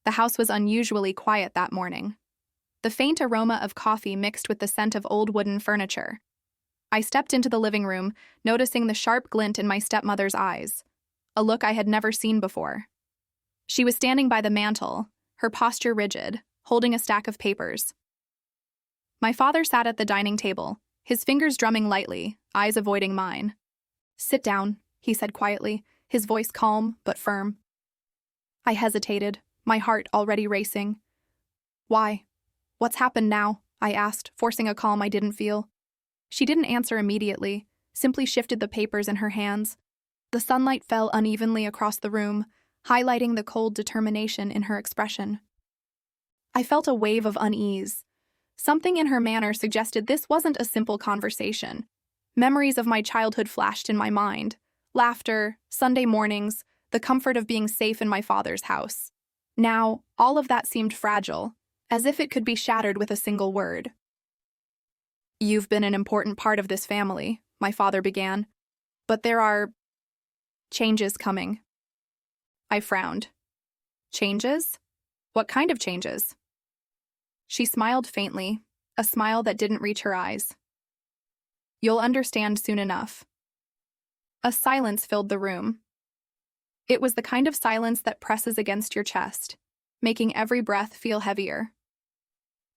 The house was unusually quiet that morning. The faint aroma of coffee mixed with the scent of old wooden furniture. I stepped into the living room, noticing the sharp glint in my stepmother's eyes, a look I had never seen before. She was standing by the mantel, her posture rigid, holding a stack of papers. My father sat at the dining table, his fingers drumming lightly, eyes avoiding mine. "Sit down," he said quietly, his voice calm but firm. I hesitated, my heart already racing. "Why? What's happened now?" I asked, forcing a calm I didn't feel. She didn't answer immediately, simply shifted the papers in her hands. The sunlight fell unevenly across the room, highlighting the cold determination in her expression. I felt a wave of unease. Something in her manner suggested this wasn't a simple conversation. Memories of my childhood flashed in my mind. Laughter, Sunday mornings, the comfort of being safe in my father's house. Now, all of that seemed fragile, as if it could be shattered with a single word. "You've been an important part of this family," my father began, "but there are changes coming." I frowned. "Changes? What kind of changes?" She smiled faintly, a smile that didn't reach her eyes. "You'll understand soon enough." A silence filled the room. It was the kind of silence that presses against your chest, making every breath feel heavier.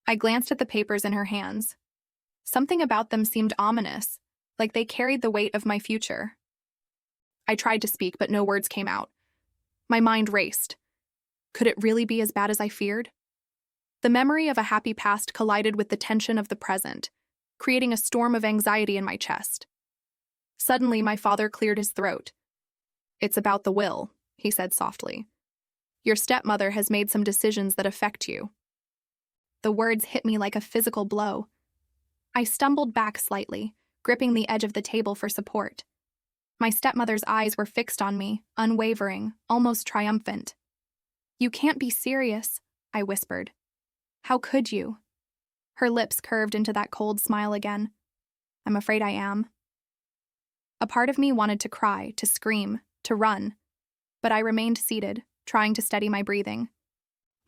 I glanced at the papers in her hands. Something about them seemed ominous, like they carried the weight of my future. I tried to speak, but no words came out. My mind raced. Could it really be as bad as I feared? The memory of a happy past collided with the tension of the present, creating a storm of anxiety in my chest. Suddenly, my father cleared his throat. "It's about the will," he said softly. "Your stepmother has made some decisions that affect you." The words hit me like a physical blow. I stumbled back slightly, gripping the edge of the table for support. My stepmother's eyes were fixed on me, unwavering, almost triumphant. "You can't be serious," I whispered. "How could you?" Her lips curved into that cold smile again. "I'm afraid I am." A part of me wanted to cry, to scream, to run, but I remained seated, trying to steady my breathing.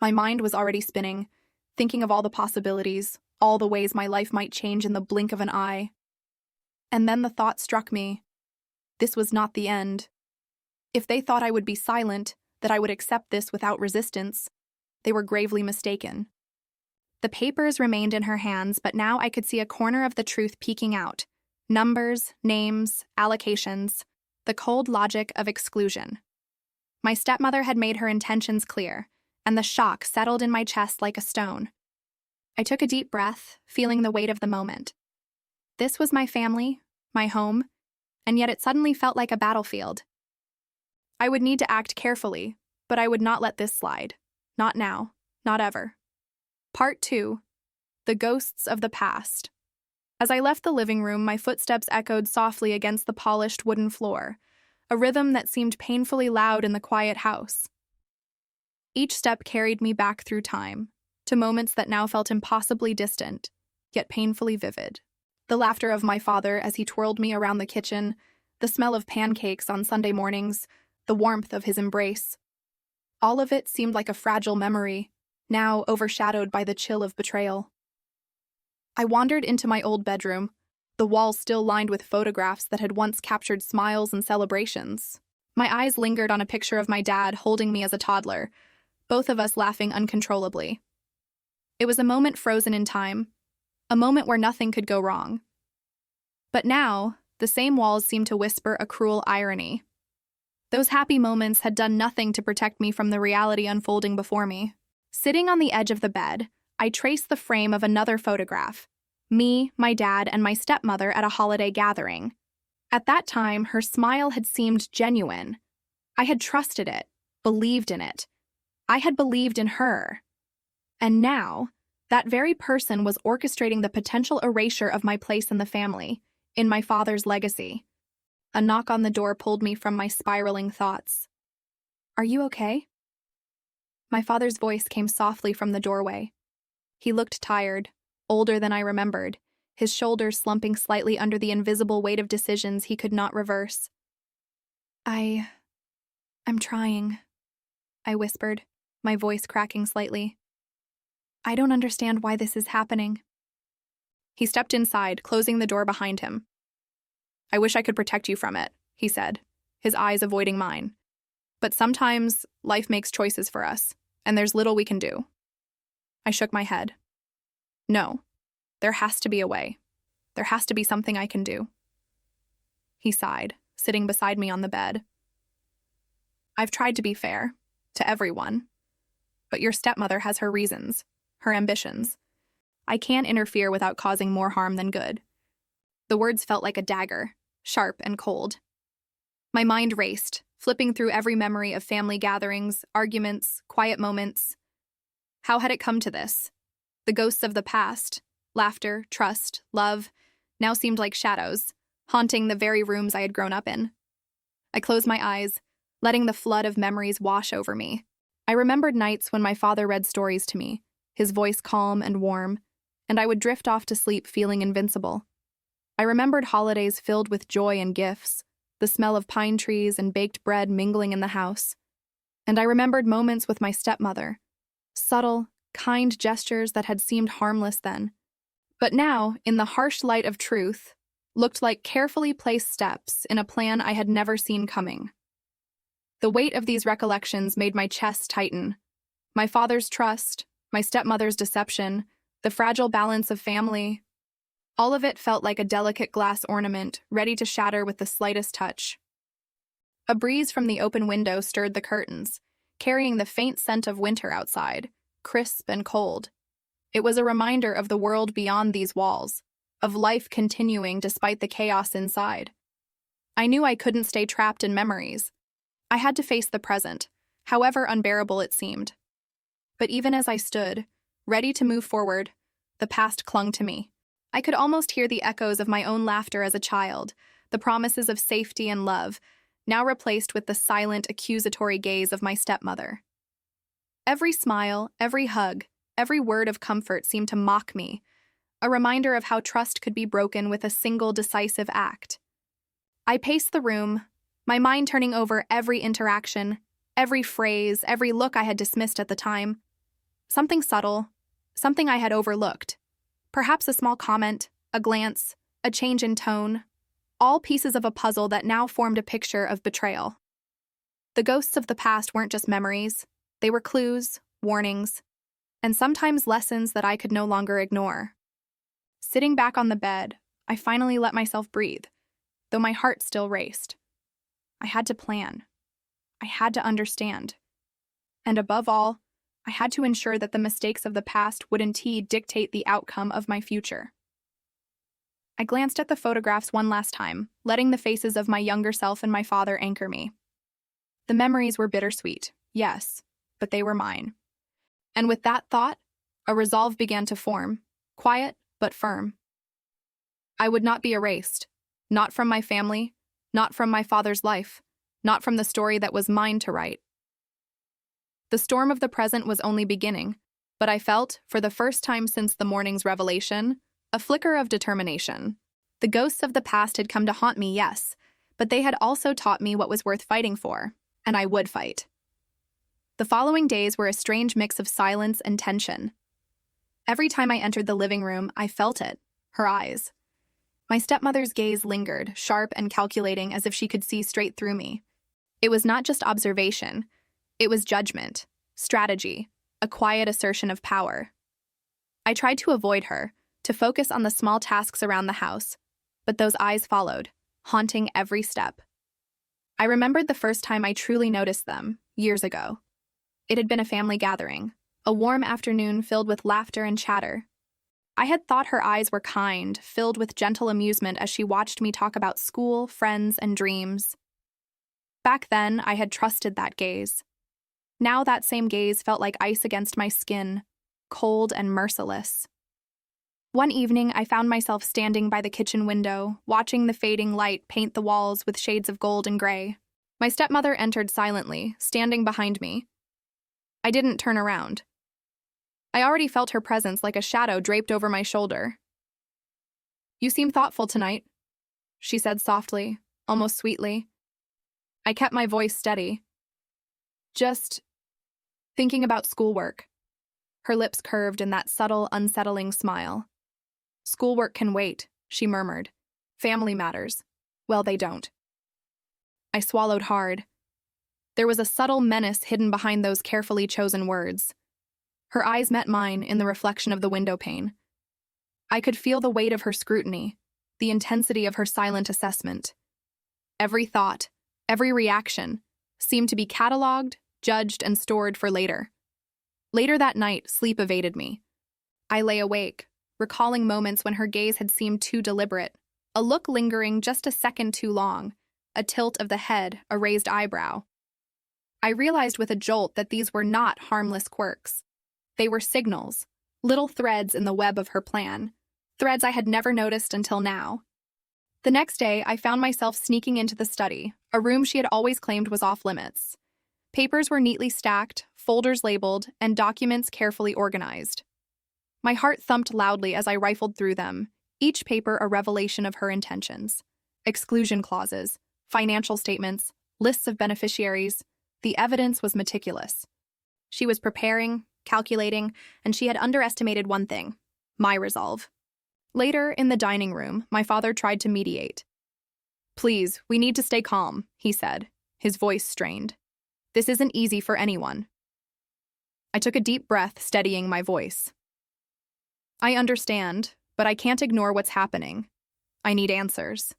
My mind was already spinning, thinking of all the possibilities, all the ways my life might change in the blink of an eye. And then the thought struck me. This was not the end. If they thought I would be silent, that I would accept this without resistance, they were gravely mistaken. The papers remained in her hands, but now I could see a corner of the truth peeking out. Numbers, names, allocations, the cold logic of exclusion. My stepmother had made her intentions clear, and the shock settled in my chest like a stone. I took a deep breath, feeling the weight of the moment. This was my family, my home, and yet it suddenly felt like a battlefield. I would need to act carefully, but I would not let this slide. Not now, not ever. Part 2. The Ghosts of the Past. As I left the living room, my footsteps echoed softly against the polished wooden floor, a rhythm that seemed painfully loud in the quiet house. Each step carried me back through time, to moments that now felt impossibly distant, yet painfully vivid. The laughter of my father as he twirled me around the kitchen, the smell of pancakes on Sunday mornings, the warmth of his embrace. All of it seemed like a fragile memory, now overshadowed by the chill of betrayal. I wandered into my old bedroom, the walls still lined with photographs that had once captured smiles and celebrations. My eyes lingered on a picture of my dad holding me as a toddler, both of us laughing uncontrollably. It was a moment frozen in time, a moment where nothing could go wrong. But now, the same walls seemed to whisper a cruel irony. Those happy moments had done nothing to protect me from the reality unfolding before me. Sitting on the edge of the bed, I traced the frame of another photograph. Me, my dad, and my stepmother at a holiday gathering. At that time, her smile had seemed genuine. I had trusted it, believed in it. I had believed in her. And now, that very person was orchestrating the potential erasure of my place in the family, in my father's legacy. A knock on the door pulled me from my spiraling thoughts. "Are you okay?" My father's voice came softly from the doorway. He looked tired, older than I remembered, his shoulders slumping slightly under the invisible weight of decisions he could not reverse. I'm trying," I whispered. my voice cracking slightly. I don't understand why this is happening. He stepped inside, closing the door behind him. I wish I could protect you from it, he said, his eyes avoiding mine. But sometimes life makes choices for us, and there's little we can do. I shook my head. No, there has to be a way. There has to be something I can do. He sighed, sitting beside me on the bed. I've tried to be fair, to everyone. But your stepmother has her reasons, her ambitions. I can't interfere without causing more harm than good. The words felt like a dagger, sharp and cold. My mind raced, flipping through every memory of family gatherings, arguments, quiet moments. How had it come to this? The ghosts of the past, laughter, trust, love, now seemed like shadows, haunting the very rooms I had grown up in. I closed my eyes, letting the flood of memories wash over me. I remembered nights when my father read stories to me, his voice calm and warm, and I would drift off to sleep feeling invincible. I remembered holidays filled with joy and gifts, the smell of pine trees and baked bread mingling in the house. And I remembered moments with my stepmother, subtle, kind gestures that had seemed harmless then, but now, in the harsh light of truth, looked like carefully placed steps in a plan I had never seen coming. The weight of these recollections made my chest tighten. My father's trust, my stepmother's deception, the fragile balance of family. All of it felt like a delicate glass ornament, ready to shatter with the slightest touch. A breeze from the open window stirred the curtains, carrying the faint scent of winter outside, crisp and cold. It was a reminder of the world beyond these walls, of life continuing despite the chaos inside. I knew I couldn't stay trapped in memories. I had to face the present, however unbearable it seemed. But even as I stood, ready to move forward, the past clung to me. I could almost hear the echoes of my own laughter as a child, the promises of safety and love, now replaced with the silent, accusatory gaze of my stepmother. Every smile, every hug, every word of comfort seemed to mock me, a reminder of how trust could be broken with a single decisive act. I paced the room, my mind turning over every interaction, every phrase, every look I had dismissed at the time. Something subtle, something I had overlooked. Perhaps a small comment, a glance, a change in tone, all pieces of a puzzle that now formed a picture of betrayal. The ghosts of the past weren't just memories, they were clues, warnings, and sometimes lessons that I could no longer ignore. Sitting back on the bed, I finally let myself breathe, though my heart still raced. I had to plan. I had to understand. And above all, I had to ensure that the mistakes of the past would indeed dictate the outcome of my future. I glanced at the photographs one last time, letting the faces of my younger self and my father anchor me. The memories were bittersweet, yes, but they were mine. And with that thought, a resolve began to form, quiet but firm. I would not be erased, not from my family, not from my father's life, not from the story that was mine to write. The storm of the present was only beginning, but I felt, for the first time since the morning's revelation, a flicker of determination. The ghosts of the past had come to haunt me, yes, but they had also taught me what was worth fighting for, and I would fight. The following days were a strange mix of silence and tension. Every time I entered the living room, I felt it, her eyes. My stepmother's gaze lingered, sharp and calculating as if she could see straight through me. It was not just observation. It was judgment, strategy, a quiet assertion of power. I tried to avoid her, to focus on the small tasks around the house, but those eyes followed, haunting every step. I remembered the first time I truly noticed them, years ago. It had been a family gathering, a warm afternoon filled with laughter and chatter. I had thought her eyes were kind, filled with gentle amusement as she watched me talk about school, friends, and dreams. Back then, I had trusted that gaze. Now that same gaze felt like ice against my skin, cold and merciless. One evening, I found myself standing by the kitchen window, watching the fading light paint the walls with shades of gold and gray. My stepmother entered silently, standing behind me. I didn't turn around. I already felt her presence like a shadow draped over my shoulder. "You seem thoughtful tonight," she said softly, almost sweetly. I kept my voice steady. "Just thinking about schoolwork. Her lips curved in that subtle, unsettling smile. Schoolwork can wait, she murmured. Family matters. Well, they don't. I swallowed hard. There was a subtle menace hidden behind those carefully chosen words. Her eyes met mine in the reflection of the window pane. I could feel the weight of her scrutiny, the intensity of her silent assessment. Every thought, every reaction, seemed to be catalogued, judged, and stored for later. Later that night, sleep evaded me. I lay awake, recalling moments when her gaze had seemed too deliberate, a look lingering just a second too long, a tilt of the head, a raised eyebrow. I realized with a jolt that these were not harmless quirks. They were signals, little threads in the web of her plan, threads I had never noticed until now. The next day, I found myself sneaking into the study, a room she had always claimed was off-limits. Papers were neatly stacked, folders labeled, and documents carefully organized. My heart thumped loudly as I rifled through them, each paper a revelation of her intentions. Exclusion clauses, financial statements, lists of beneficiaries. The evidence was meticulous. She was preparing, calculating, and she had underestimated one thing: my resolve. Later, in the dining room, my father tried to mediate. "Please, we need to stay calm," he said, his voice strained. "This isn't easy for anyone." I took a deep breath, steadying my voice. "I understand, but I can't ignore what's happening. I need answers."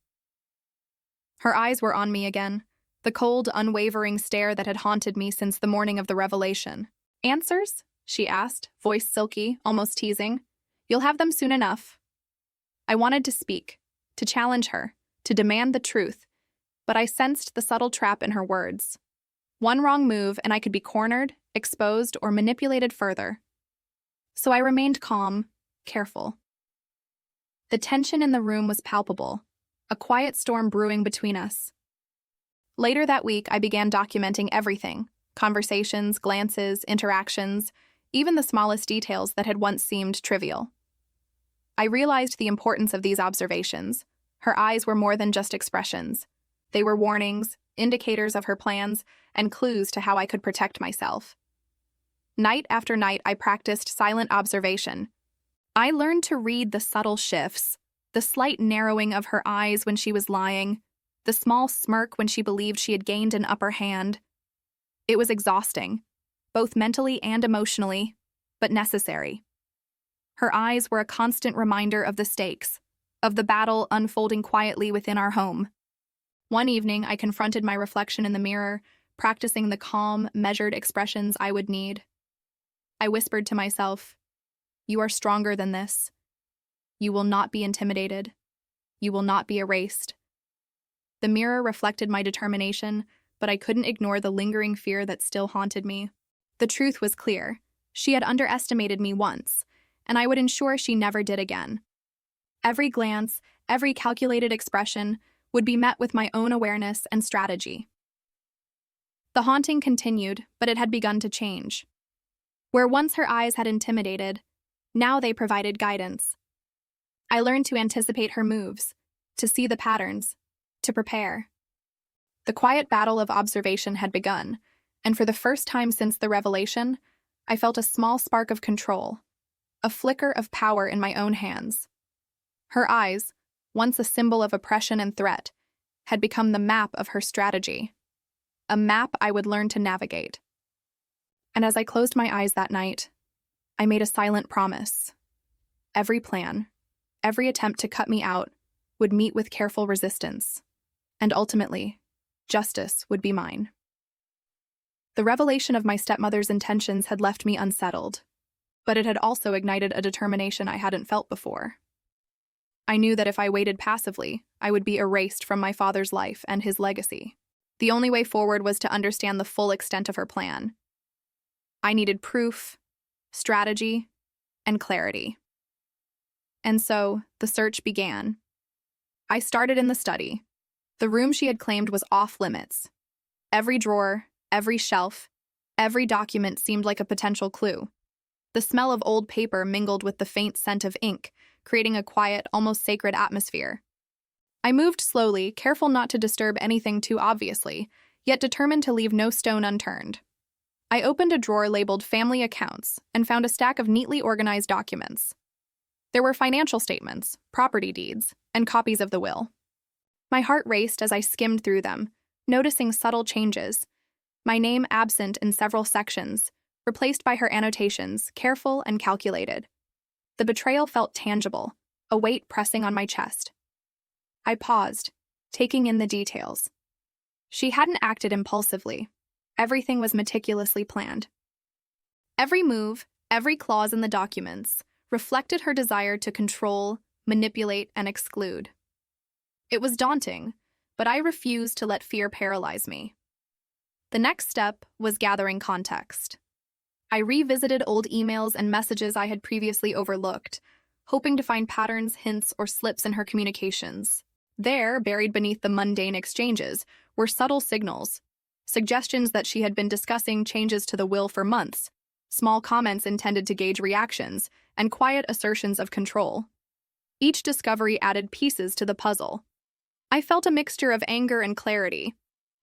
Her eyes were on me again, the cold, unwavering stare that had haunted me since the morning of the revelation. "Answers?" she asked, voice silky, almost teasing. "You'll have them soon enough." I wanted to speak, to challenge her, to demand the truth, but I sensed the subtle trap in her words. One wrong move and I could be cornered, exposed, or manipulated further. So I remained calm, careful. The tension in the room was palpable, a quiet storm brewing between us. Later that week, I began documenting everything: conversations, glances, interactions, even the smallest details that had once seemed trivial. I realized the importance of these observations. Her eyes were more than just expressions. They were warnings, indicators of her plans, and clues to how I could protect myself. Night after night, I practiced silent observation. I learned to read the subtle shifts, the slight narrowing of her eyes when she was lying, the small smirk when she believed she had gained an upper hand. It was exhausting, both mentally and emotionally, but necessary. Her eyes were a constant reminder of the stakes, of the battle unfolding quietly within our home. One evening, I confronted my reflection in the mirror, practicing the calm, measured expressions I would need. I whispered to myself, "You are stronger than this. You will not be intimidated. You will not be erased." The mirror reflected my determination, but I couldn't ignore the lingering fear that still haunted me. The truth was clear. She had underestimated me once, and I would ensure she never did again. Every glance, every calculated expression would be met with my own awareness and strategy. The haunting continued, but it had begun to change. Where once her eyes had intimidated, now they provided guidance. I learned to anticipate her moves, to see the patterns, to prepare. The quiet battle of observation had begun, and for the first time since the revelation, I felt a small spark of control, a flicker of power in my own hands. Her eyes, once a symbol of oppression and threat, had become the map of her strategy, a map I would learn to navigate. And as I closed my eyes that night, I made a silent promise. Every plan, every attempt to cut me out, would meet with careful resistance, and ultimately, justice would be mine. The revelation of my stepmother's intentions had left me unsettled, but it had also ignited a determination I hadn't felt before. I knew that if I waited passively, I would be erased from my father's life and his legacy. The only way forward was to understand the full extent of her plan. I needed proof, strategy, and clarity. And so, the search began. I started in the study. The room she had claimed was off-limits. Every drawer, every shelf, every document seemed like a potential clue. The smell of old paper mingled with the faint scent of ink, creating a quiet, almost sacred atmosphere. I moved slowly, careful not to disturb anything too obviously, yet determined to leave no stone unturned. I opened a drawer labeled Family Accounts and found a stack of neatly organized documents. There were financial statements, property deeds, and copies of the will. My heart raced as I skimmed through them, noticing subtle changes. My name absent in several sections, replaced by her annotations, careful and calculated. The betrayal felt tangible, a weight pressing on my chest. I paused, taking in the details. She hadn't acted impulsively. Everything was meticulously planned. Every move, every clause in the documents, reflected her desire to control, manipulate, and exclude. It was daunting, but I refused to let fear paralyze me. The next step was gathering context. I revisited old emails and messages I had previously overlooked, hoping to find patterns, hints, or slips in her communications. There, buried beneath the mundane exchanges, were subtle signals, suggestions that she had been discussing changes to the will for months, small comments intended to gauge reactions, and quiet assertions of control. Each discovery added pieces to the puzzle. I felt a mixture of anger and clarity.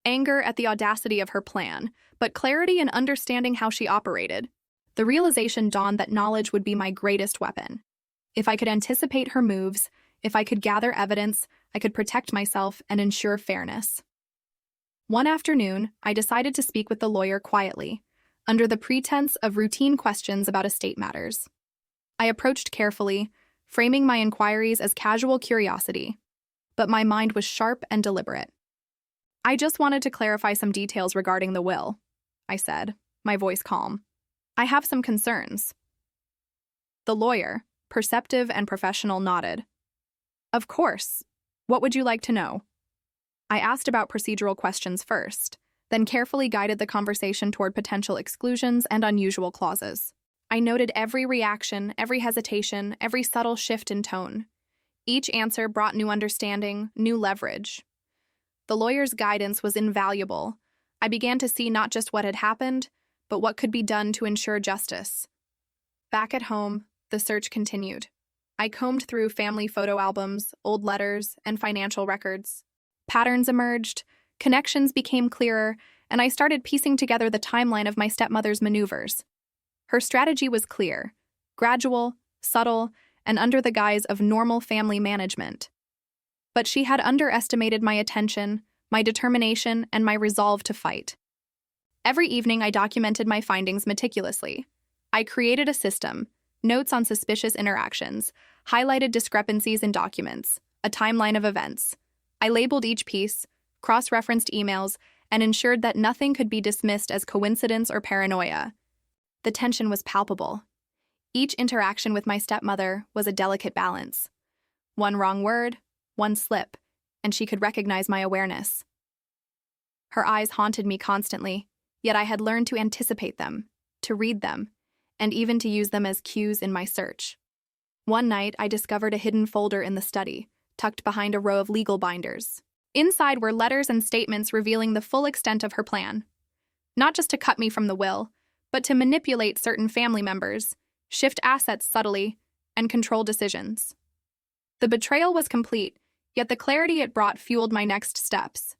Anger at the audacity of her plan, but clarity in understanding how she operated. The realization dawned that knowledge would be my greatest weapon. If I could anticipate her moves, if I could gather evidence, I could protect myself and ensure fairness. One afternoon, I decided to speak with the lawyer quietly, under the pretense of routine questions about estate matters. I approached carefully, framing my inquiries as casual curiosity, but my mind was sharp and deliberate. "I just wanted to clarify some details regarding the will," I said, my voice calm. "I have some concerns." The lawyer, perceptive and professional, nodded. "Of course. What would you like to know?" I asked about procedural questions first, then carefully guided the conversation toward potential exclusions and unusual clauses. I noted every reaction, every hesitation, every subtle shift in tone. Each answer brought new understanding, new leverage. The lawyer's guidance was invaluable. I began to see not just what had happened, but what could be done to ensure justice. Back at home, the search continued. I combed through family photo albums, old letters, and financial records. Patterns emerged, connections became clearer, and I started piecing together the timeline of my stepmother's maneuvers. Her strategy was clear, gradual, subtle, and under the guise of normal family management. But she had underestimated my attention, my determination, and my resolve to fight. Every evening, I documented my findings meticulously. I created a system, notes on suspicious interactions, highlighted discrepancies in documents, a timeline of events. I labeled each piece, cross-referenced emails, and ensured that nothing could be dismissed as coincidence or paranoia. The tension was palpable. Each interaction with my stepmother was a delicate balance. One wrong word, one slip, and she could recognize my awareness. Her eyes haunted me constantly, yet I had learned to anticipate them, to read them, and even to use them as cues in my search. One night, I discovered a hidden folder in the study, tucked behind a row of legal binders. Inside were letters and statements revealing the full extent of her plan. Not just to cut me from the will, but to manipulate certain family members, shift assets subtly, and control decisions. The betrayal was complete, yet the clarity it brought fueled my next steps.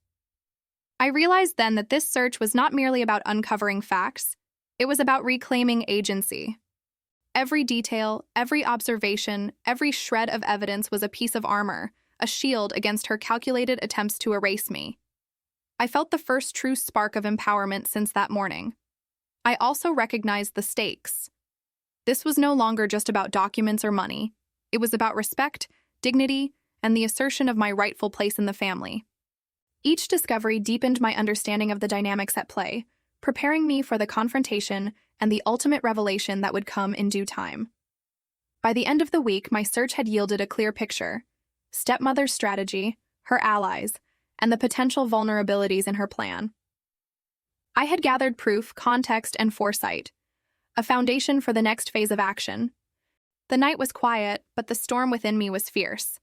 I realized then that this search was not merely about uncovering facts, it was about reclaiming agency. Every detail, every observation, every shred of evidence was a piece of armor, a shield against her calculated attempts to erase me. I felt the first true spark of empowerment since that morning. I also recognized the stakes. This was no longer just about documents or money. It was about respect, dignity, and the assertion of my rightful place in the family. Each discovery deepened my understanding of the dynamics at play, preparing me for the confrontation and the ultimate revelation that would come in due time. By the end of the week, my search had yielded a clear picture: stepmother's strategy, her allies, and the potential vulnerabilities in her plan. I had gathered proof, context, and foresight, a foundation for the next phase of action. The night was quiet, but the storm within me was fierce.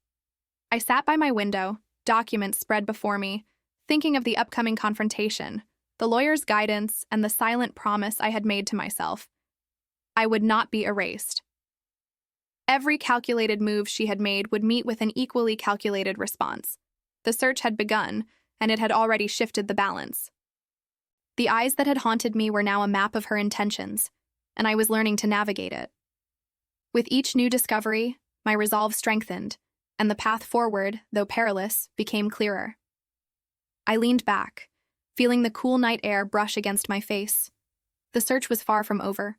I sat by my window, documents spread before me, thinking of the upcoming confrontation, the lawyer's guidance, and the silent promise I had made to myself. I would not be erased. Every calculated move she had made would meet with an equally calculated response. The search had begun, and it had already shifted the balance. The eyes that had haunted me were now a map of her intentions, and I was learning to navigate it. With each new discovery, my resolve strengthened, and the path forward, though perilous, became clearer. I leaned back, feeling the cool night air brush against my face. The search was far from over,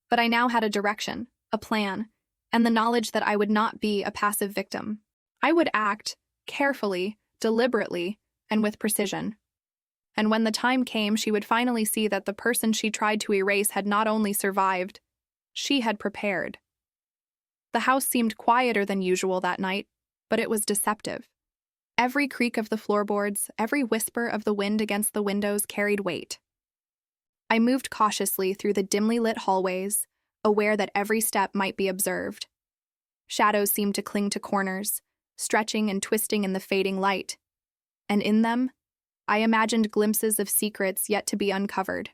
but I now had a direction, a plan, and the knowledge that I would not be a passive victim. I would act carefully, deliberately, and with precision. And when the time came, she would finally see that the person she tried to erase had not only survived, she had prepared. The house seemed quieter than usual that night, but it was deceptive. Every creak of the floorboards, every whisper of the wind against the windows carried weight. I moved cautiously through the dimly lit hallways, aware that every step might be observed. Shadows seemed to cling to corners, stretching and twisting in the fading light, and in them, I imagined glimpses of secrets yet to be uncovered.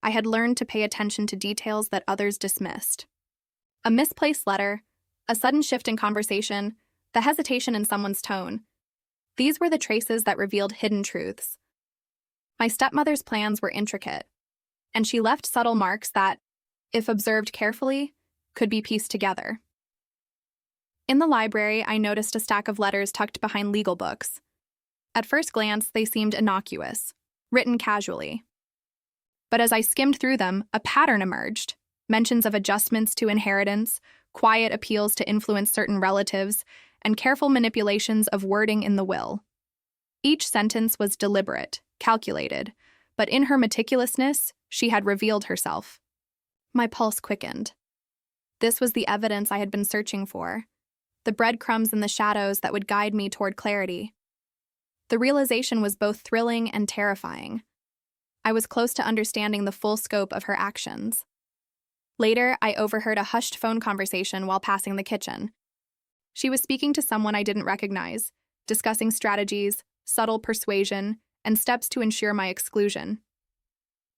I had learned to pay attention to details that others dismissed. A misplaced letter, a sudden shift in conversation, the hesitation in someone's tone. These were the traces that revealed hidden truths. My stepmother's plans were intricate, and she left subtle marks that, if observed carefully, could be pieced together. In the library, I noticed a stack of letters tucked behind legal books. At first glance, they seemed innocuous, written casually. But as I skimmed through them, a pattern emerged. Mentions of adjustments to inheritance, quiet appeals to influence certain relatives, and careful manipulations of wording in the will. Each sentence was deliberate, calculated, but in her meticulousness, she had revealed herself. My pulse quickened. This was the evidence I had been searching for, the breadcrumbs in the shadows that would guide me toward clarity. The realization was both thrilling and terrifying. I was close to understanding the full scope of her actions. Later, I overheard a hushed phone conversation while passing the kitchen. She was speaking to someone I didn't recognize, discussing strategies, subtle persuasion, and steps to ensure my exclusion.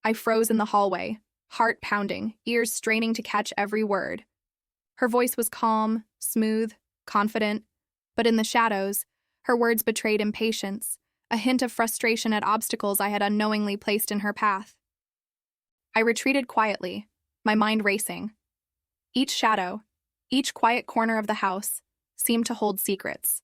I froze in the hallway, heart pounding, ears straining to catch every word. Her voice was calm, smooth, confident, but in the shadows, her words betrayed impatience, a hint of frustration at obstacles I had unknowingly placed in her path. I retreated quietly, my mind racing. Each shadow, each quiet corner of the house, seemed to hold secrets.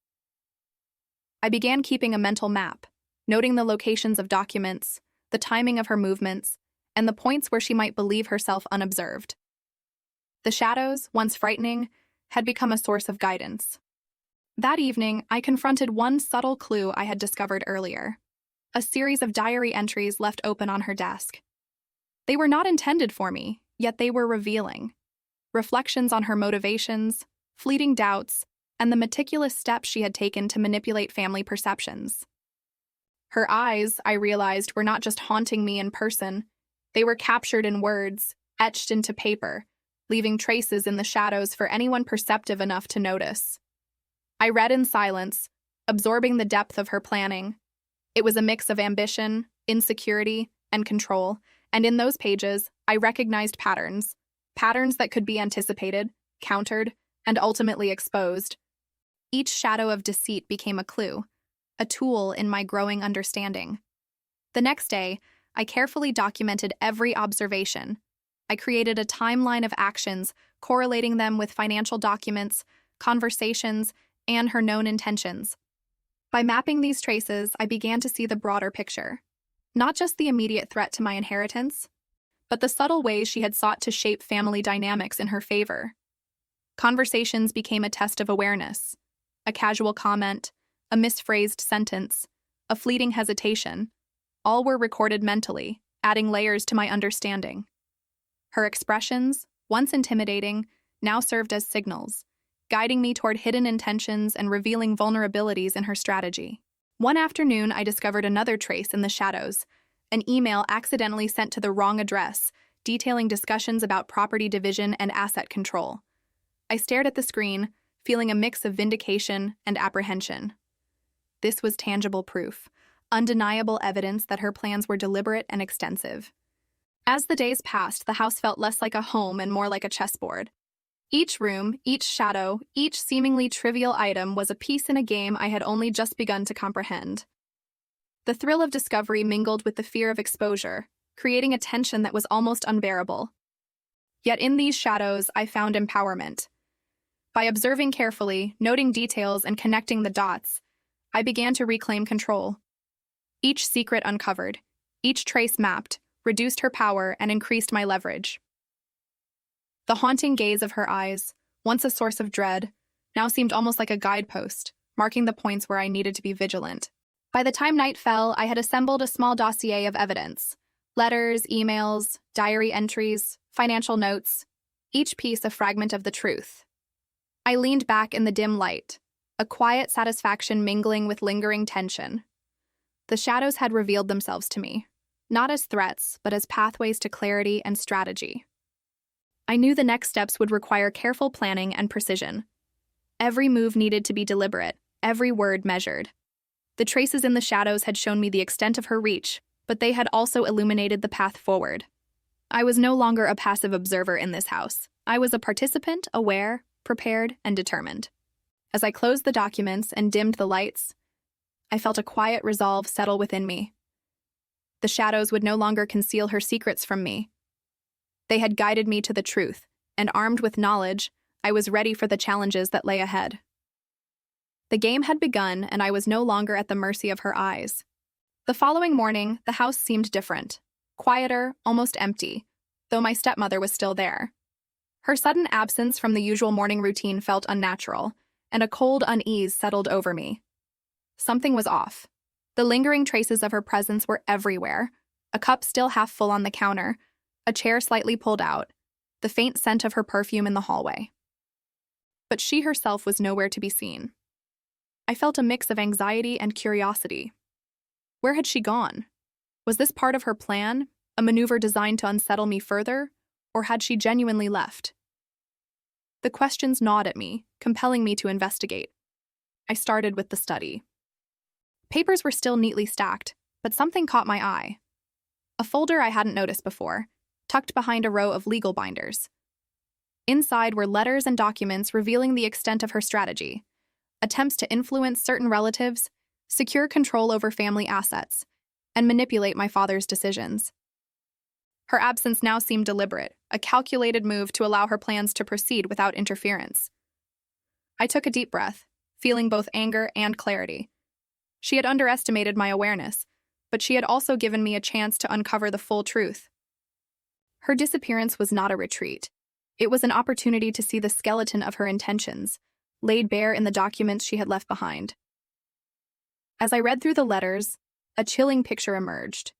I began keeping a mental map, noting the locations of documents, the timing of her movements, and the points where she might believe herself unobserved. The shadows, once frightening, had become a source of guidance. That evening, I confronted one subtle clue I had discovered earlier: a series of diary entries left open on her desk. They were not intended for me, yet they were revealing. Reflections on her motivations, fleeting doubts, and the meticulous steps she had taken to manipulate family perceptions. Her eyes, I realized, were not just haunting me in person. They were captured in words, etched into paper, leaving traces in the shadows for anyone perceptive enough to notice. I read in silence, absorbing the depth of her planning. It was a mix of ambition, insecurity, and control, and in those pages, I recognized patterns that could be anticipated, countered, and ultimately exposed. Each shadow of deceit became a clue, a tool in my growing understanding. The next day, I carefully documented every observation. I created a timeline of actions, correlating them with financial documents, conversations, and her known intentions. By mapping these traces, I began to see the broader picture. Not just the immediate threat to my inheritance, but the subtle ways she had sought to shape family dynamics in her favor. Conversations became a test of awareness. A casual comment, a misphrased sentence, a fleeting hesitation, all were recorded mentally, adding layers to my understanding. Her expressions, once intimidating, now served as signals, guiding me toward hidden intentions and revealing vulnerabilities in her strategy. One afternoon, I discovered another trace in the shadows, an email accidentally sent to the wrong address, detailing discussions about property division and asset control. I stared at the screen, feeling a mix of vindication and apprehension. This was tangible proof, undeniable evidence that her plans were deliberate and extensive. As the days passed, the house felt less like a home and more like a chessboard. Each room, each shadow, each seemingly trivial item was a piece in a game I had only just begun to comprehend. The thrill of discovery mingled with the fear of exposure, creating a tension that was almost unbearable. Yet in these shadows, I found empowerment. By observing carefully, noting details, and connecting the dots, I began to reclaim control. Each secret uncovered, each trace mapped, reduced her power and increased my leverage. The haunting gaze of her eyes, once a source of dread, now seemed almost like a guidepost, marking the points where I needed to be vigilant. By the time night fell, I had assembled a small dossier of evidence: letters, emails, diary entries, financial notes, each piece a fragment of the truth. I leaned back in the dim light, a quiet satisfaction mingling with lingering tension. The shadows had revealed themselves to me, not as threats, but as pathways to clarity and strategy. I knew the next steps would require careful planning and precision. Every move needed to be deliberate, every word measured. The traces in the shadows had shown me the extent of her reach, but they had also illuminated the path forward. I was no longer a passive observer in this house. I was a participant, aware, prepared, and determined. As I closed the documents and dimmed the lights, I felt a quiet resolve settle within me. The shadows would no longer conceal her secrets from me. They had guided me to the truth, and armed with knowledge, I was ready for the challenges that lay ahead. The game had begun, and I was no longer at the mercy of her eyes. The following morning, the house seemed different, quieter, almost empty, though my stepmother was still there. Her sudden absence from the usual morning routine felt unnatural, and a cold unease settled over me. Something was off. The lingering traces of her presence were everywhere, a cup still half full on the counter, a chair slightly pulled out, the faint scent of her perfume in the hallway. But she herself was nowhere to be seen. I felt a mix of anxiety and curiosity. Where had she gone? Was this part of her plan, a maneuver designed to unsettle me further, or had she genuinely left? The questions gnawed at me, compelling me to investigate. I started with the study. Papers were still neatly stacked, but something caught my eye. A folder I hadn't noticed before, tucked behind a row of legal binders. Inside were letters and documents revealing the extent of her strategy: attempts to influence certain relatives, secure control over family assets, and manipulate my father's decisions. Her absence now seemed deliberate, a calculated move to allow her plans to proceed without interference. I took a deep breath, feeling both anger and clarity. She had underestimated my awareness, but she had also given me a chance to uncover the full truth. Her disappearance was not a retreat. It was an opportunity to see the skeleton of her intentions, laid bare in the documents she had left behind. As I read through the letters, a chilling picture emerged.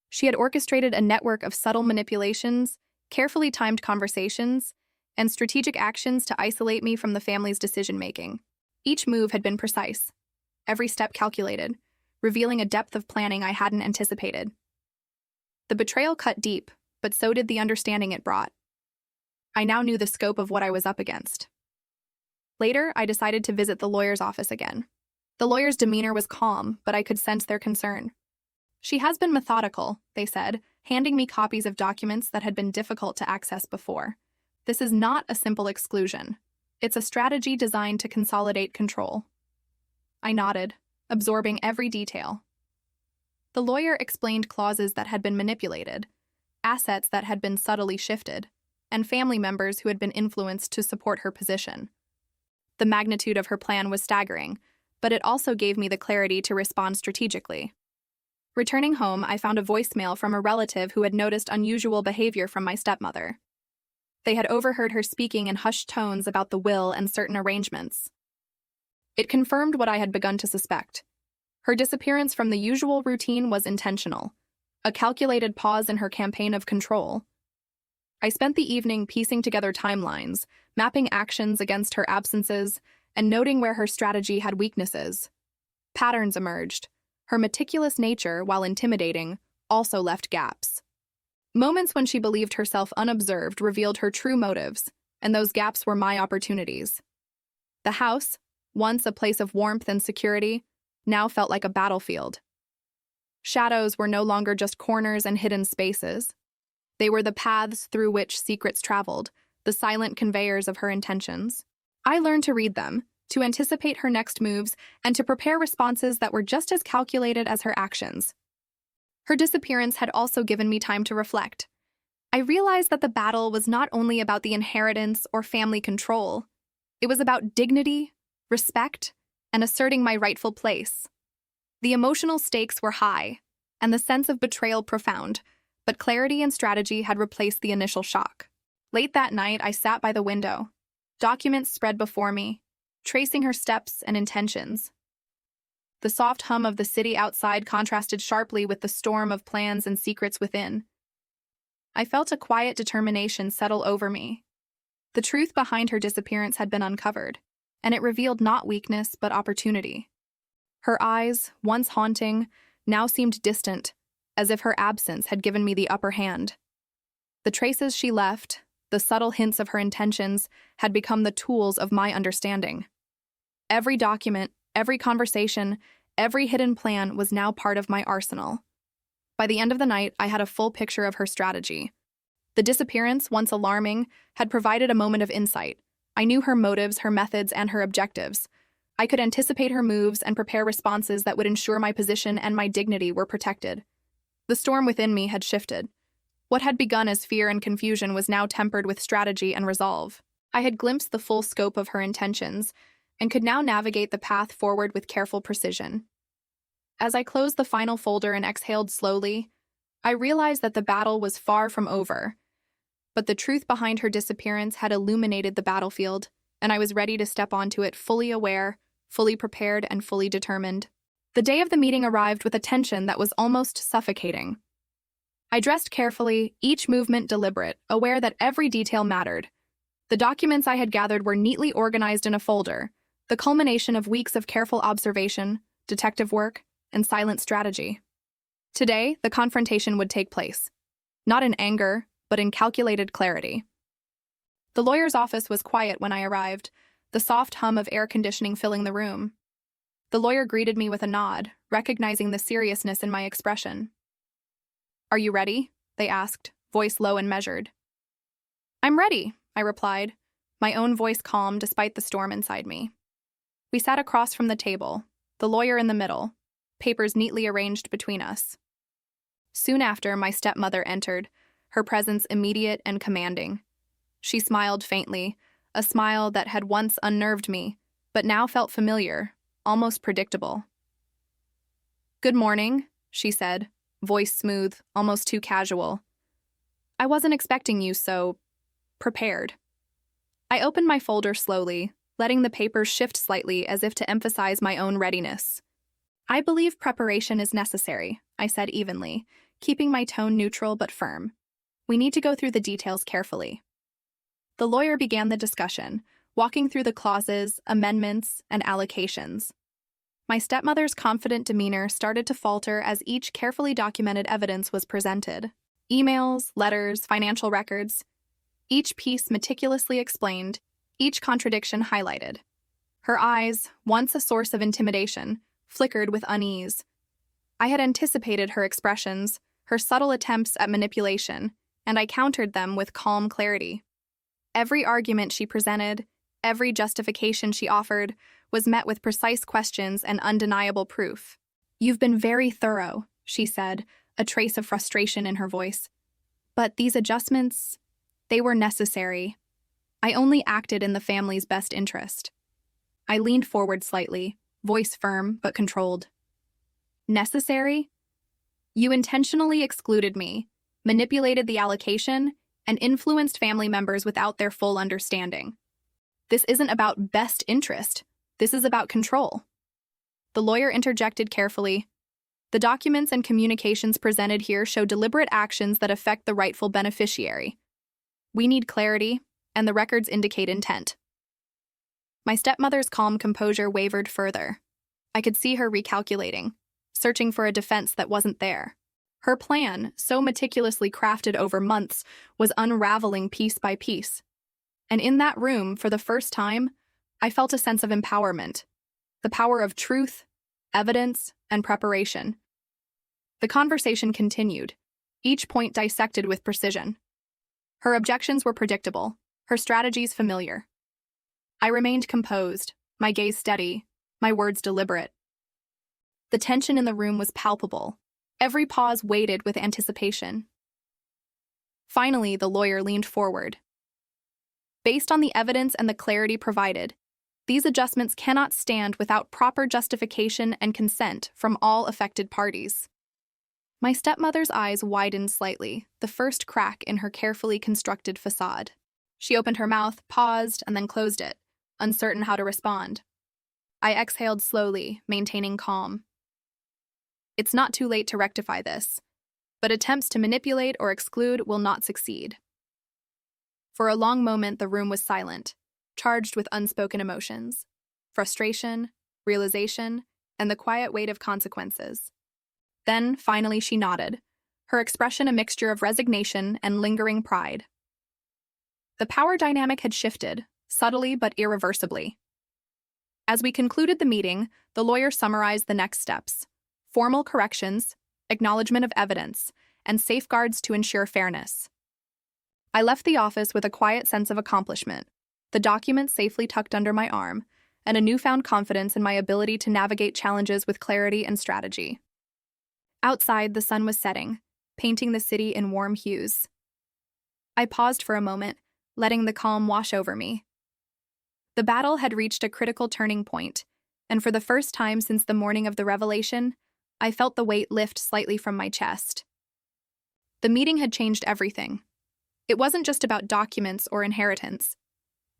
She had orchestrated a network of subtle manipulations, carefully timed conversations, and strategic actions to isolate me from the family's decision-making. Each move had been precise, every step calculated, revealing a depth of planning I hadn't anticipated. The betrayal cut deep, but so did the understanding it brought. I now knew the scope of what I was up against. Later, I decided to visit the lawyer's office again. The lawyer's demeanor was calm, but I could sense their concern. She has been methodical, they said, handing me copies of documents that had been difficult to access before. This is not a simple exclusion. It's a strategy designed to consolidate control. I nodded, absorbing every detail. The lawyer explained clauses that had been manipulated, assets that had been subtly shifted, and family members who had been influenced to support her position. The magnitude of her plan was staggering, but it also gave me the clarity to respond strategically. Returning home, I found a voicemail from a relative who had noticed unusual behavior from my stepmother. They had overheard her speaking in hushed tones about the will and certain arrangements. It confirmed what I had begun to suspect. Her disappearance from the usual routine was intentional, a calculated pause in her campaign of control. I spent the evening piecing together timelines, mapping actions against her absences, and noting where her strategy had weaknesses. Patterns emerged. Her meticulous nature, while intimidating, also left gaps. Moments when she believed herself unobserved revealed her true motives, and those gaps were my opportunities. The house, once a place of warmth and security, now felt like a battlefield. Shadows were no longer just corners and hidden spaces. They were the paths through which secrets traveled, the silent conveyors of her intentions. I learned to read them, to anticipate her next moves, and to prepare responses that were just as calculated as her actions. Her disappearance had also given me time to reflect. I realized that the battle was not only about the inheritance or family control, it was about dignity, respect, and asserting my rightful place. The emotional stakes were high, and the sense of betrayal profound, but clarity and strategy had replaced the initial shock. Late that night, I sat by the window, documents spread before me, tracing her steps and intentions. The soft hum of the city outside contrasted sharply with the storm of plans and secrets within. I felt a quiet determination settle over me. The truth behind her disappearance had been uncovered, and it revealed not weakness but opportunity. Her eyes, once haunting, now seemed distant, as if her absence had given me the upper hand. The traces she left, the subtle hints of her intentions, had become the tools of my understanding. Every document, every conversation, every hidden plan was now part of my arsenal. By the end of the night, I had a full picture of her strategy. The disappearance, once alarming, had provided a moment of insight. I knew her motives, her methods, and her objectives. I could anticipate her moves and prepare responses that would ensure my position and my dignity were protected. The storm within me had shifted. What had begun as fear and confusion was now tempered with strategy and resolve. I had glimpsed the full scope of her intentions and could now navigate the path forward with careful precision. As I closed the final folder and exhaled slowly, I realized that the battle was far from over. But the truth behind her disappearance had illuminated the battlefield, and I was ready to step onto it fully aware, fully prepared, and fully determined. The day of the meeting arrived with a tension that was almost suffocating. I dressed carefully, each movement deliberate, aware that every detail mattered. The documents I had gathered were neatly organized in a folder, the culmination of weeks of careful observation, detective work, and silent strategy. Today, the confrontation would take place, not in anger, but in calculated clarity. The lawyer's office was quiet when I arrived, the soft hum of air conditioning filling the room. The lawyer greeted me with a nod, recognizing the seriousness in my expression. "Are you ready?" they asked, voice low and measured. "I'm ready," I replied, my own voice calm despite the storm inside me. We sat across from the table, the lawyer in the middle, papers neatly arranged between us. Soon after, my stepmother entered, her presence immediate and commanding. She smiled faintly, a smile that had once unnerved me, but now felt familiar, almost predictable. "Good morning," she said, voice smooth, almost too casual. "I wasn't expecting you so prepared." I opened my folder slowly, letting the papers shift slightly as if to emphasize my own readiness. "I believe preparation is necessary," I said evenly, keeping my tone neutral but firm. "We need to go through the details carefully." The lawyer began the discussion, walking through the clauses, amendments, and allocations. My stepmother's confident demeanor started to falter as each carefully documented evidence was presented. Emails, letters, financial records. Each piece meticulously explained, each contradiction highlighted. Her eyes, once a source of intimidation, flickered with unease. I had anticipated her expressions, her subtle attempts at manipulation, and I countered them with calm clarity. Every argument she presented, every justification she offered, was met with precise questions and undeniable proof. "You've been very thorough," she said, a trace of frustration in her voice. "But these adjustments, they were necessary. I only acted in the family's best interest." I leaned forward slightly, voice firm but controlled. "Necessary? You intentionally excluded me, manipulated the allocation, and influenced family members without their full understanding. This isn't about best interest. This is about control." The lawyer interjected carefully. "The documents and communications presented here show deliberate actions that affect the rightful beneficiary. We need clarity, and the records indicate intent." My stepmother's calm composure wavered further. I could see her recalculating, searching for a defense that wasn't there. Her plan, so meticulously crafted over months, was unraveling piece by piece. And in that room, for the first time, I felt a sense of empowerment, the power of truth, evidence, and preparation. The conversation continued, each point dissected with precision. Her objections were predictable, her strategies familiar. I remained composed, my gaze steady, my words deliberate. The tension in the room was palpable. Every pause waited with anticipation. Finally, the lawyer leaned forward. Based on the evidence and the clarity provided, these adjustments cannot stand without proper justification and consent from all affected parties. My stepmother's eyes widened slightly, the first crack in her carefully constructed facade. She opened her mouth, paused, and then closed it, uncertain how to respond. I exhaled slowly, maintaining calm. It's not too late to rectify this, but attempts to manipulate or exclude will not succeed. For a long moment, the room was silent, charged with unspoken emotions, frustration, realization, and the quiet weight of consequences. Then, finally, she nodded, her expression a mixture of resignation and lingering pride. The power dynamic had shifted, subtly but irreversibly. As we concluded the meeting, the lawyer summarized the next steps: formal corrections, acknowledgement of evidence, and safeguards to ensure fairness. I left the office with a quiet sense of accomplishment, the document safely tucked under my arm, and a newfound confidence in my ability to navigate challenges with clarity and strategy. Outside, the sun was setting, painting the city in warm hues. I paused for a moment, letting the calm wash over me. The battle had reached a critical turning point, and for the first time since the morning of the revelation, I felt the weight lift slightly from my chest. The meeting had changed everything. It wasn't just about documents or inheritance.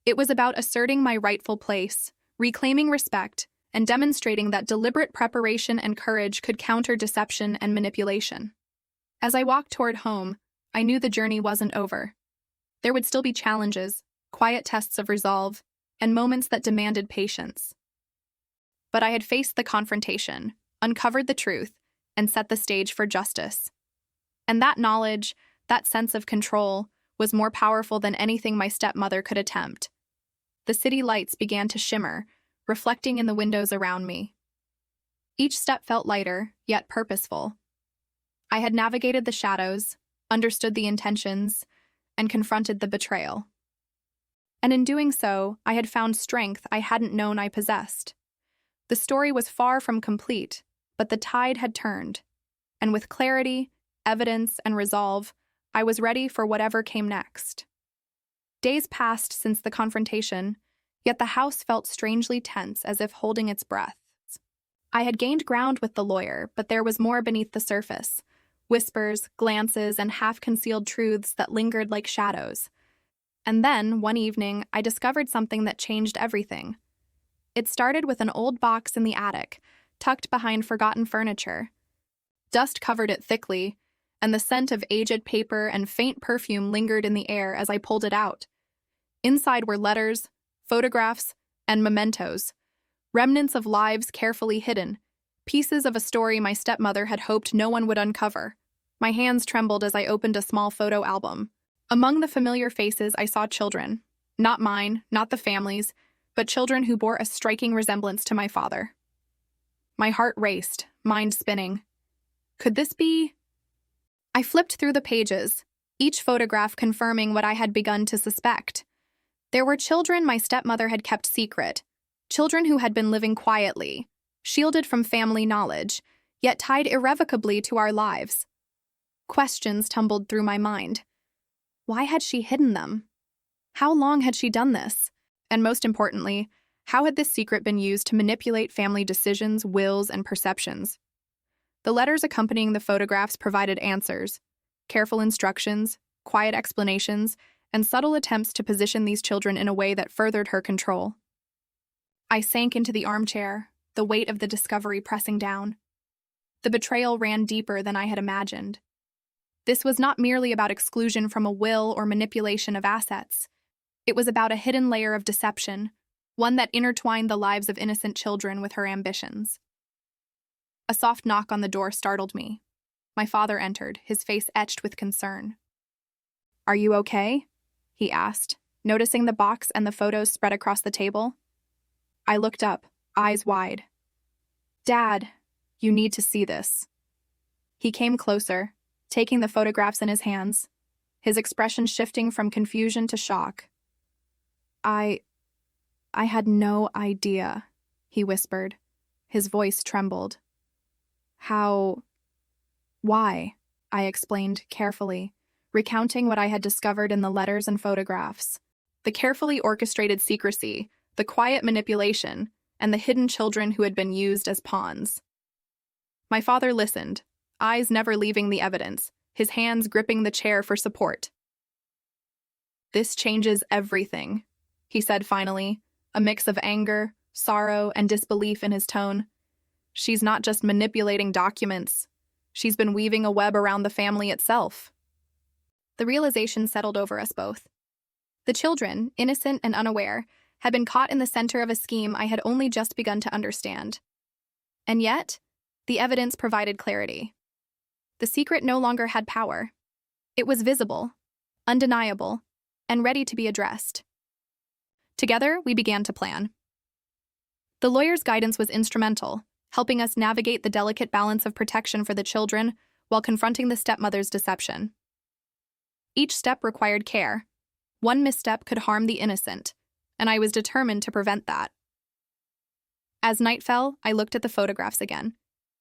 It was about asserting my rightful place, reclaiming respect, and demonstrating that deliberate preparation and courage could counter deception and manipulation. As I walked toward home, I knew the journey wasn't over. There would still be challenges, quiet tests of resolve, and moments that demanded patience. But I had faced the confrontation, uncovered the truth, and set the stage for justice. And that knowledge, that sense of control, was more powerful than anything my stepmother could attempt. The city lights began to shimmer, reflecting in the windows around me. Each step felt lighter, yet purposeful. I had navigated the shadows, understood the intentions, and confronted the betrayal. And in doing so, I had found strength I hadn't known I possessed. The story was far from complete, but the tide had turned, and with clarity, evidence, and resolve, I was ready for whatever came next. Days passed since the confrontation, yet the house felt strangely tense, as if holding its breath. I had gained ground with the lawyer, but there was more beneath the surface: whispers, glances, and half-concealed truths that lingered like shadows. And then, one evening, I discovered something that changed everything. It started with an old box in the attic, tucked behind forgotten furniture. Dust covered it thickly, and the scent of aged paper and faint perfume lingered in the air as I pulled it out. Inside were letters, photographs, and mementos, remnants of lives carefully hidden, pieces of a story my stepmother had hoped no one would uncover. My hands trembled as I opened a small photo album. Among the familiar faces, I saw children. Not mine, not the family's, but children who bore a striking resemblance to my father. My heart raced, mind spinning. Could this be? I flipped through the pages, each photograph confirming what I had begun to suspect. There were children my stepmother had kept secret, children who had been living quietly, shielded from family knowledge, yet tied irrevocably to our lives. Questions tumbled through my mind. Why had she hidden them? How long had she done this? And most importantly, how had this secret been used to manipulate family decisions, wills, and perceptions? The letters accompanying the photographs provided answers, careful instructions, quiet explanations, and subtle attempts to position these children in a way that furthered her control. I sank into the armchair, the weight of the discovery pressing down. The betrayal ran deeper than I had imagined. This was not merely about exclusion from a will or manipulation of assets. It was about a hidden layer of deception, one that intertwined the lives of innocent children with her ambitions. A soft knock on the door startled me. My father entered, his face etched with concern. "Are you okay?" he asked, noticing the box and the photos spread across the table. I looked up, eyes wide. "Dad, you need to see this." He came closer, taking the photographs in his hands, his expression shifting from confusion to shock. I had no idea, he whispered. His voice trembled. How? Why? I explained carefully, recounting what I had discovered in the letters and photographs. The carefully orchestrated secrecy, the quiet manipulation, and the hidden children who had been used as pawns. My father listened, eyes never leaving the evidence, his hands gripping the chair for support. "This changes everything," he said finally, a mix of anger, sorrow, and disbelief in his tone. "She's not just manipulating documents. She's been weaving a web around the family itself." The realization settled over us both. The children, innocent and unaware, had been caught in the center of a scheme I had only just begun to understand. And yet, the evidence provided clarity. The secret no longer had power. It was visible, undeniable, and ready to be addressed. Together, we began to plan. The lawyer's guidance was instrumental, helping us navigate the delicate balance of protection for the children while confronting the stepmother's deception. Each step required care. One misstep could harm the innocent, and I was determined to prevent that. As night fell, I looked at the photographs again,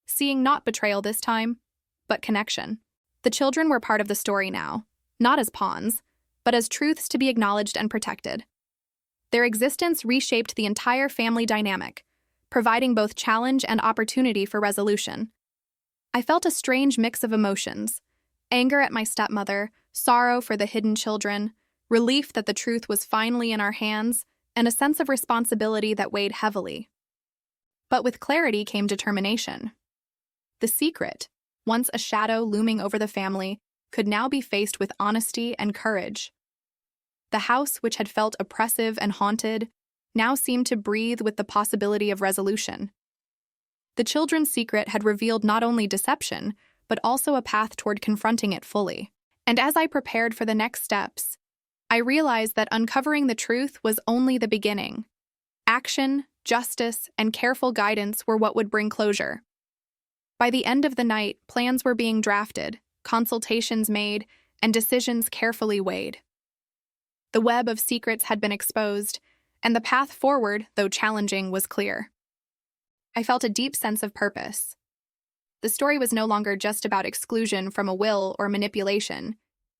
seeing not betrayal this time, but connection. The children were part of the story now, not as pawns, but as truths to be acknowledged and protected. Their existence reshaped the entire family dynamic, providing both challenge and opportunity for resolution. I felt a strange mix of emotions: anger at my stepmother, sorrow for the hidden children, relief that the truth was finally in our hands, and a sense of responsibility that weighed heavily. But with clarity came determination. The secret, once a shadow looming over the family, could now be faced with honesty and courage. The house, which had felt oppressive and haunted, now seemed to breathe with the possibility of resolution. The children's secret had revealed not only deception, but also a path toward confronting it fully. And as I prepared for the next steps, I realized that uncovering the truth was only the beginning. Action, justice, and careful guidance were what would bring closure. By the end of the night, plans were being drafted, consultations made, and decisions carefully weighed. The web of secrets had been exposed, and the path forward, though challenging, was clear. I felt a deep sense of purpose. The story was no longer just about exclusion from a will or manipulation.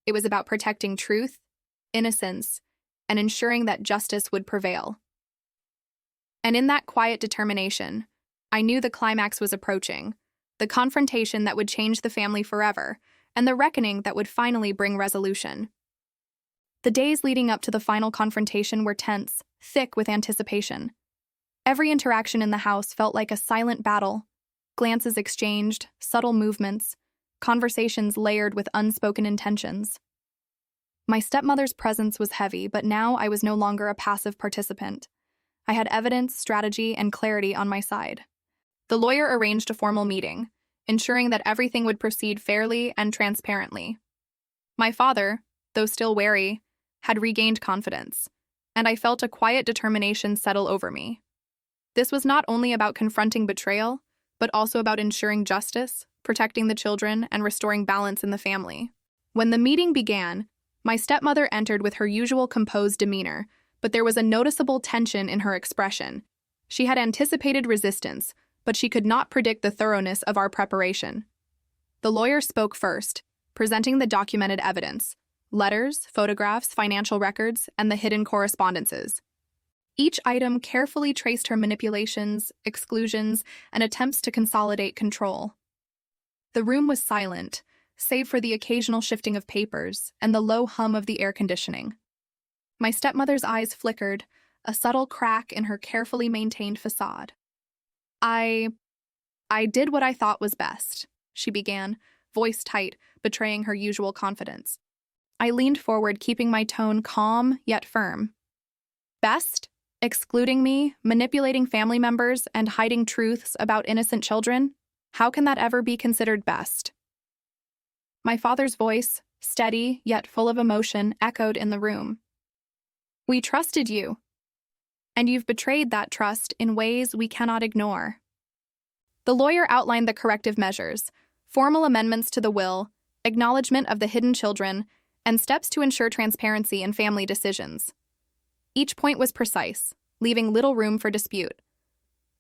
It was about protecting truth, innocence, and ensuring that justice would prevail. And in that quiet determination, I knew the climax was approaching, the confrontation that would change the family forever, and the reckoning that would finally bring resolution. The days leading up to the final confrontation were tense, thick with anticipation. Every interaction in the house felt like a silent battle. Glances exchanged, subtle movements, conversations layered with unspoken intentions. My stepmother's presence was heavy, but now I was no longer a passive participant. I had evidence, strategy, and clarity on my side. The lawyer arranged a formal meeting, ensuring that everything would proceed fairly and transparently. My father, though still wary, had regained confidence, and I felt a quiet determination settle over me. This was not only about confronting betrayal, but also about ensuring justice, protecting the children, and restoring balance in the family. When the meeting began, my stepmother entered with her usual composed demeanor, but there was a noticeable tension in her expression. She had anticipated resistance, but she could not predict the thoroughness of our preparation. The lawyer spoke first, presenting the documented evidence: letters, photographs, financial records, and the hidden correspondences. Each item carefully traced her manipulations, exclusions, and attempts to consolidate control. The room was silent, save for the occasional shifting of papers and the low hum of the air conditioning. My stepmother's eyes flickered, a subtle crack in her carefully maintained facade. I did what I thought was best," she began, voice tight, betraying her usual confidence. I leaned forward, keeping my tone calm yet firm. "Best? Excluding me, manipulating family members, and hiding truths about innocent children? How can that ever be considered best?" My father's voice, steady yet full of emotion, echoed in the room. "We trusted you, and you've betrayed that trust in ways we cannot ignore." The lawyer outlined the corrective measures: formal amendments to the will, acknowledgement of the hidden children, and steps to ensure transparency in family decisions. Each point was precise, leaving little room for dispute.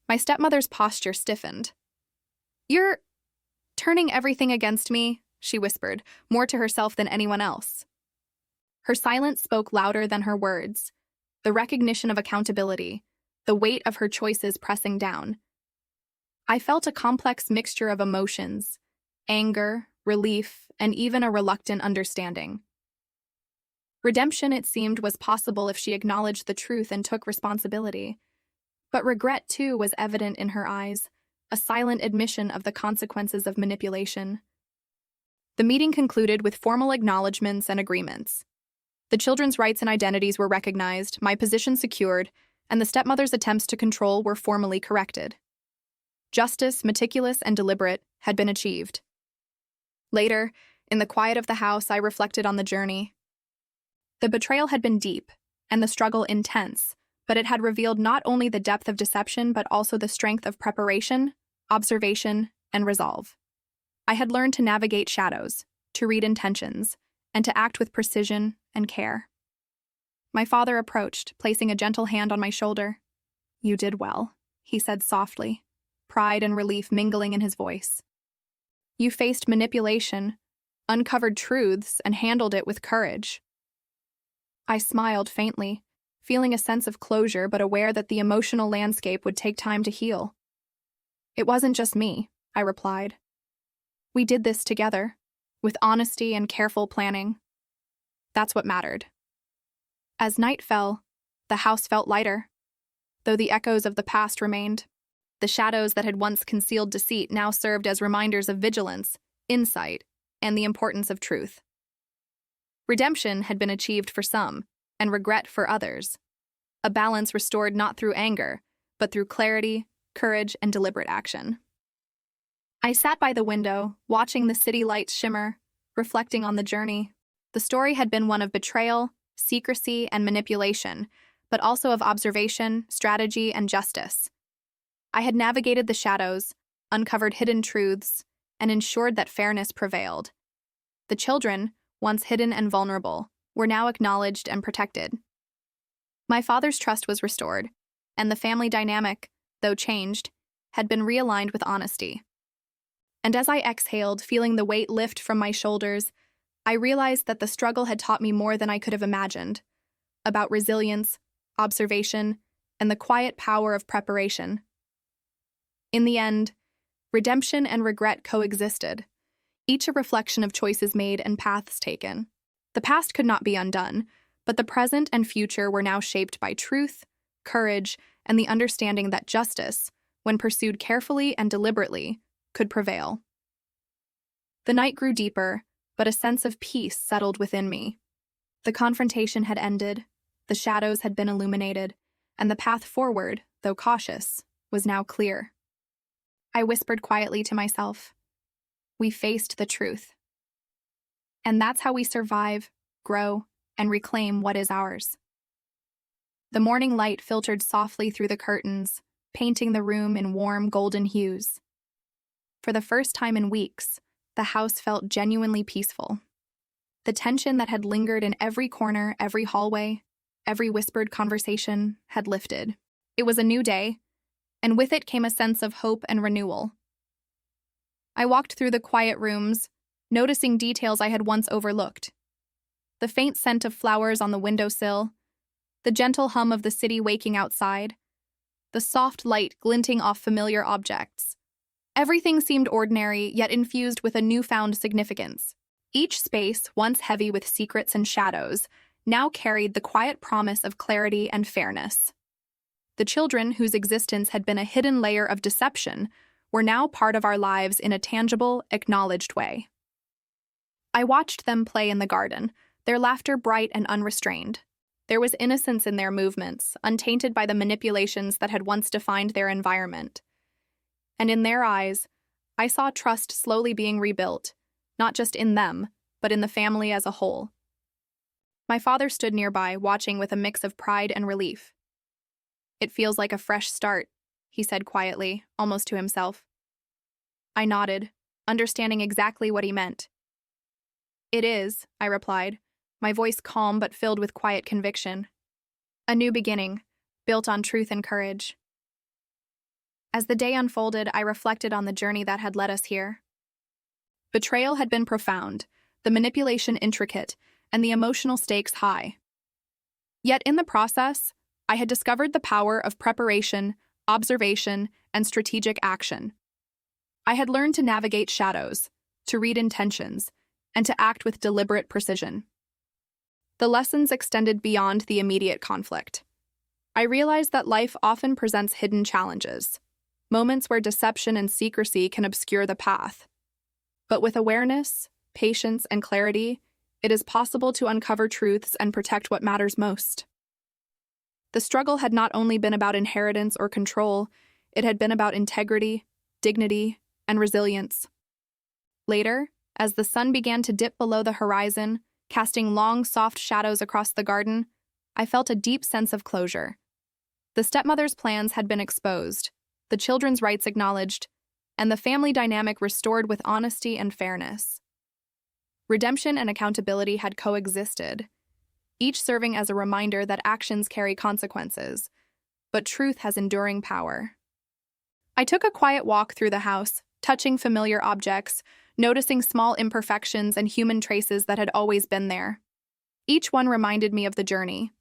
My stepmother's posture stiffened. "You're turning everything against me," she whispered, more to herself than anyone else. Her silence spoke louder than her words, the recognition of accountability, the weight of her choices pressing down. I felt a complex mixture of emotions, anger, relief, and even a reluctant understanding. Redemption, it seemed, was possible if she acknowledged the truth and took responsibility. But regret, too, was evident in her eyes, a silent admission of the consequences of manipulation. The meeting concluded with formal acknowledgments and agreements. The children's rights and identities were recognized, my position secured, and the stepmother's attempts to control were formally corrected. Justice, meticulous and deliberate, had been achieved. Later, in the quiet of the house, I reflected on the journey. The betrayal had been deep, and the struggle intense, but it had revealed not only the depth of deception but also the strength of preparation, observation, and resolve. I had learned to navigate shadows, to read intentions, and to act with precision and care. My father approached, placing a gentle hand on my shoulder. "You did well," he said softly, pride and relief mingling in his voice. "You faced manipulation, uncovered truths, and handled it with courage." I smiled faintly, feeling a sense of closure but aware that the emotional landscape would take time to heal. "It wasn't just me," I replied. "We did this together, with honesty and careful planning. That's what mattered." As night fell, the house felt lighter, though the echoes of the past remained. The shadows that had once concealed deceit now served as reminders of vigilance, insight, and the importance of truth. Redemption had been achieved for some, and regret for others. A balance restored not through anger, but through clarity, courage, and deliberate action. I sat by the window, watching the city lights shimmer, reflecting on the journey. The story had been one of betrayal, secrecy, and manipulation, but also of observation, strategy, and justice. I had navigated the shadows, uncovered hidden truths, and ensured that fairness prevailed. The children, once hidden and vulnerable, were now acknowledged and protected. My father's trust was restored, and the family dynamic, though changed, had been realigned with honesty. And as I exhaled, feeling the weight lift from my shoulders, I realized that the struggle had taught me more than I could have imagined, about resilience, observation, and the quiet power of preparation. In the end, redemption and regret coexisted, each a reflection of choices made and paths taken. The past could not be undone, but the present and future were now shaped by truth, courage, and the understanding that justice, when pursued carefully and deliberately, could prevail. The night grew deeper, but a sense of peace settled within me. The confrontation had ended, the shadows had been illuminated, and the path forward, though cautious, was now clear. I whispered quietly to myself, "We faced the truth." And that's how we survive, grow, and reclaim what is ours. The morning light filtered softly through the curtains, painting the room in warm golden hues. For the first time in weeks, the house felt genuinely peaceful. The tension that had lingered in every corner, every hallway, every whispered conversation had lifted. It was a new day, and with it came a sense of hope and renewal. I walked through the quiet rooms, noticing details I had once overlooked. The faint scent of flowers on the windowsill, the gentle hum of the city waking outside, the soft light glinting off familiar objects. Everything seemed ordinary, yet infused with a newfound significance. Each space, once heavy with secrets and shadows, now carried the quiet promise of clarity and fairness. The children, whose existence had been a hidden layer of deception, were now part of our lives in a tangible, acknowledged way. I watched them play in the garden, their laughter bright and unrestrained. There was innocence in their movements, untainted by the manipulations that had once defined their environment. And in their eyes, I saw trust slowly being rebuilt, not just in them, but in the family as a whole. My father stood nearby, watching with a mix of pride and relief. "It feels like a fresh start," he said quietly, almost to himself. I nodded, understanding exactly what he meant. "It is," I replied, my voice calm but filled with quiet conviction. "A new beginning, built on truth and courage. As the day unfolded, I reflected on the journey that had led us here. Betrayal had been profound, the manipulation intricate, and the emotional stakes high. Yet in the process, I had discovered the power of preparation, observation, and strategic action. I had learned to navigate shadows, to read intentions, and to act with deliberate precision. The lessons extended beyond the immediate conflict. I realized that life often presents hidden challenges, moments where deception and secrecy can obscure the path. But with awareness, patience, and clarity, it is possible to uncover truths and protect what matters most. The struggle had not only been about inheritance or control, it had been about integrity, dignity, and resilience. Later, as the sun began to dip below the horizon, casting long, soft shadows across the garden, I felt a deep sense of closure. The stepmother's plans had been exposed, the children's rights acknowledged, and the family dynamic restored with honesty and fairness. Redemption and accountability had coexisted, each serving as a reminder that actions carry consequences, but truth has enduring power. I took a quiet walk through the house, touching familiar objects, noticing small imperfections and human traces that had always been there. Each one reminded me of the journey,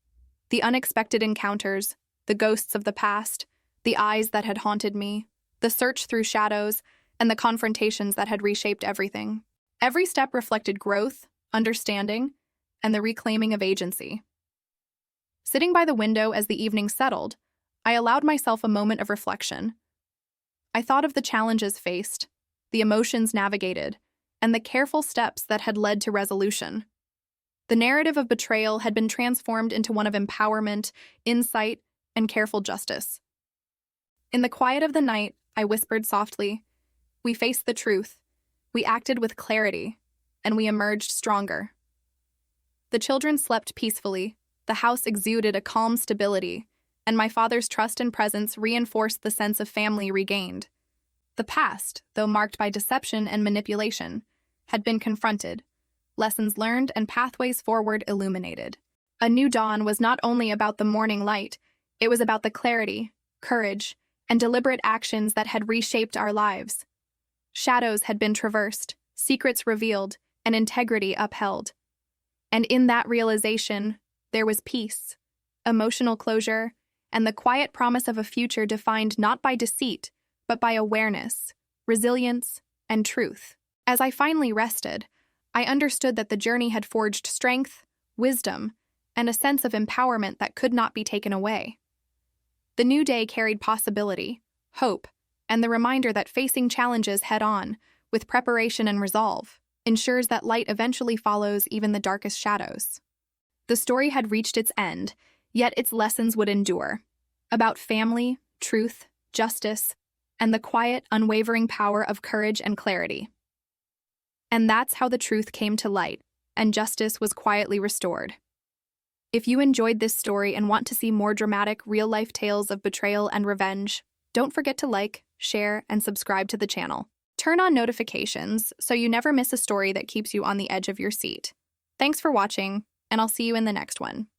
the unexpected encounters, the ghosts of the past, the eyes that had haunted me, the search through shadows, and the confrontations that had reshaped everything. Every step reflected growth, understanding, and the reclaiming of agency. Sitting by the window as the evening settled, I allowed myself a moment of reflection. I thought of the challenges faced, the emotions navigated, and the careful steps that had led to resolution. The narrative of betrayal had been transformed into one of empowerment, insight, and careful justice. In the quiet of the night, I whispered softly, "We faced the truth, we acted with clarity, and we emerged stronger." The children slept peacefully, the house exuded a calm stability, and my father's trust and presence reinforced the sense of family regained. The past, though marked by deception and manipulation, had been confronted, lessons learned and pathways forward illuminated. A new dawn was not only about the morning light, it was about the clarity, courage, and deliberate actions that had reshaped our lives. Shadows had been traversed, secrets revealed, and integrity upheld. And in that realization, there was peace, emotional closure, and the quiet promise of a future defined not by deceit, but by awareness, resilience, and truth. As I finally rested, I understood that the journey had forged strength, wisdom, and a sense of empowerment that could not be taken away. The new day carried possibility, hope, and the reminder that facing challenges head-on, with preparation and resolve, ensures that light eventually follows even the darkest shadows. The story had reached its end, yet its lessons would endure. About family, truth, justice, and the quiet, unwavering power of courage and clarity. And that's how the truth came to light, and justice was quietly restored. If you enjoyed this story and want to see more dramatic, real-life tales of betrayal and revenge, don't forget to like, share, and subscribe to the channel. Turn on notifications so you never miss a story that keeps you on the edge of your seat. Thanks for watching, and I'll see you in the next one.